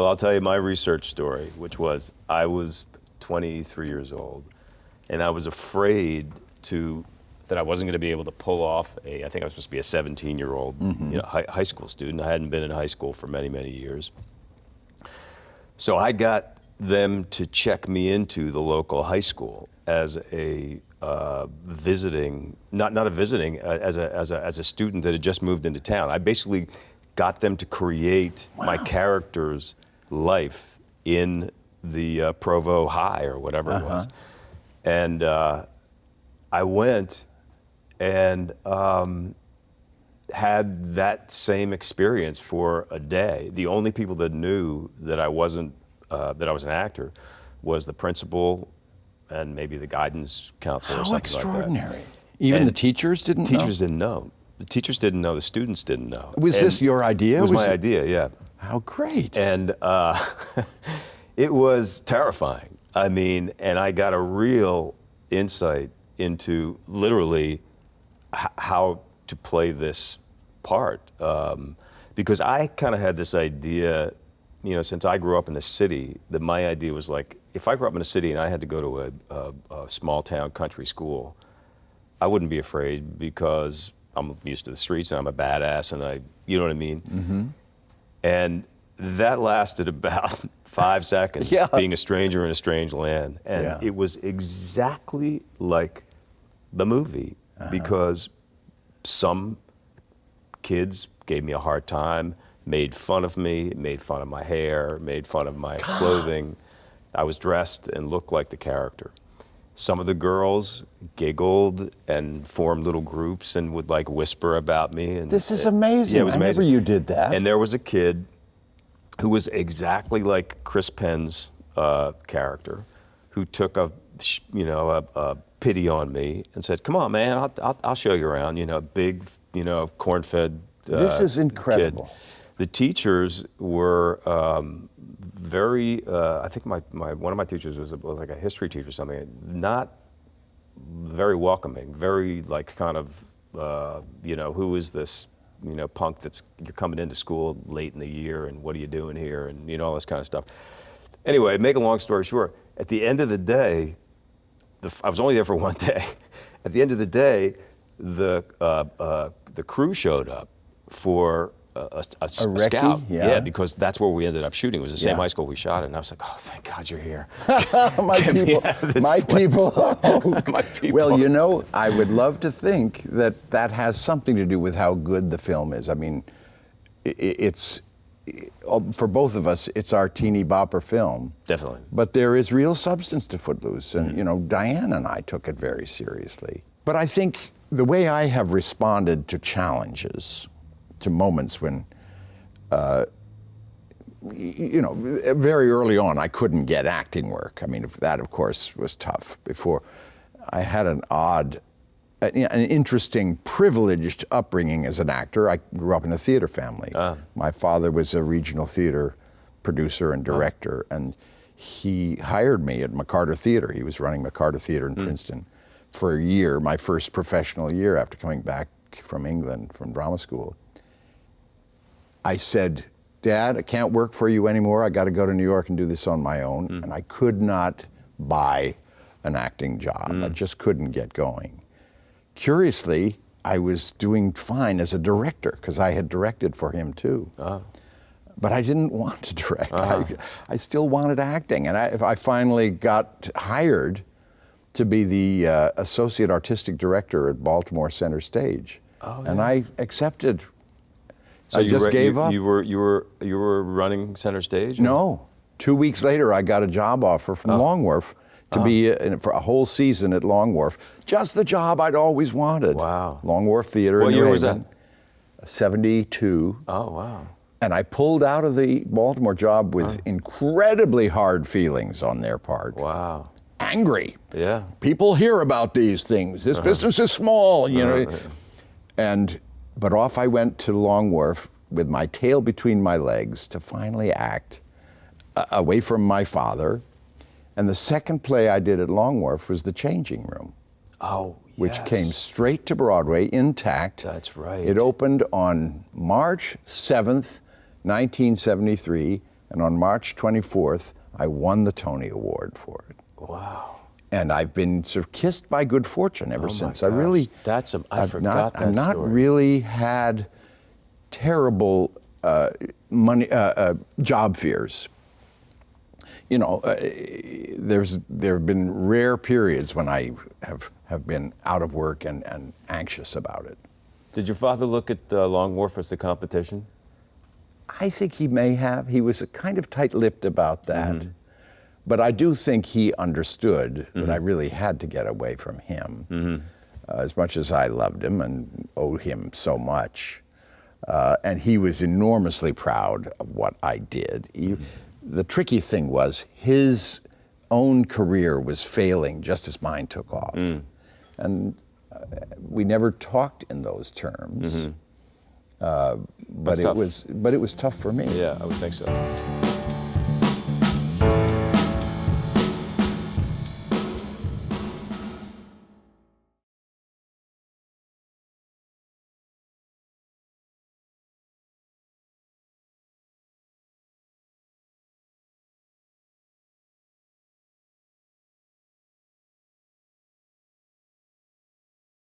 Well, I'll tell you my research story, which was I was 23 years old, and I was afraid that I wasn't going to be able to pull off I think I was supposed to be a 17-year-old high school student. I hadn't been in high school for many, many years. So I got them to check me into the local high school as a visiting, not a visiting, as a student that had just moved into town. I basically got them to create my character's life in the Provo High or whatever it was. And I went and had that same experience for a day. The only people that knew that I wasn't, that I was an actor was the principal and maybe the guidance counselor or something like that. How extraordinary. Even the teachers didn't know? Teachers didn't know. The teachers didn't know, the students didn't know. Was this your idea? It was my idea, yeah. How great. And it was terrifying. I mean, and I got a real insight into literally how to play this part. Because I kind of had this idea, since I grew up in the city, that my idea was like, if I grew up in a city and I had to go to a small town country school, I wouldn't be afraid because I'm used to the streets and I'm a badass and you know what I mean? Mm-hmm. And that lasted about 5 seconds, being a stranger in a strange land. And it was exactly like the movie because some kids gave me a hard time, made fun of me, made fun of my hair, made fun of my clothing. I was dressed and looked like the character. Some of the girls giggled and formed little groups and would like whisper about me. And this is amazing. Yeah, it was amazing. I remember you did that. And there was a kid who was exactly like Chris Penn's character, who took a pity on me and said, "Come on, man, I'll show you around." Big, corn-fed. This is incredible. Kid. The teachers were very. I think one of my teachers was like a history teacher or something. Not very welcoming. Very like kind of who is this punk you're coming into school late in the year and what are you doing here and all this kind of stuff. Anyway, make a long story short, at the end of the day, I was only there for one day. At the end of the day, the crew showed up for a scout. Yeah, because that's where we ended up shooting. It was the same high school we shot in. And I was like, oh, thank God you're here. My people. My people. Well, I would love to think that has something to do with how good the film is. I mean, it's for both of us, it's our teeny bopper film. Definitely. But there is real substance to Footloose, and Diane and I took it very seriously. But I think the way I have responded to challenges, to moments when, very early on, I couldn't get acting work. I mean, that, of course, was tough. Before, I had an interesting, privileged upbringing as an actor. I grew up in a theater family. My father was a regional theater producer and director, and he hired me at McCarter Theater. He was running McCarter Theater in Princeton for a year, my first professional year after coming back from England, from drama school. I said, Dad, I can't work for you anymore. I got to go to New York and do this on my own. And I could not buy an acting job. I just couldn't get going. Curiously, I was doing fine as a director because I had directed for him too. But I didn't want to direct. I still wanted acting. And I finally got hired to be the associate artistic director at Baltimore Center Stage. And I accepted. So I just gave up. You were running Center Stage? No. 2 weeks later, I got a job offer from Long Wharf to be for a whole season at Long Wharf. Just the job I'd always wanted. Wow. Long Wharf Theater. What year was that? 72. Oh, wow. And I pulled out of the Baltimore job with incredibly hard feelings on their part. Wow. Angry. Yeah. People hear about these things. This business is small, But off I went to Long Wharf with my tail between my legs to finally act away from my father. And the second play I did at Long Wharf was The Changing Room. Oh, yes. Which came straight to Broadway, intact. That's right. It opened on March 7th, 1973, And on March 24th, I won the Tony Award for it. Wow. And I've been sort of kissed by good fortune ever Oh my since. gosh. I really, I forgot that I've not story. really had terrible job fears. You know, there have been rare periods when I have been out of work and anxious about it. Did your father look at Long Wharf as a competition? I think he may have. He was kind of tight-lipped about that. But I do think he understood that I really had to get away from him, as much as I loved him and owed him so much. And he was enormously proud of what I did. The tricky thing was his own career was failing just as mine took off. And we never talked in those terms. But it was tough for me. Yeah, I would think so.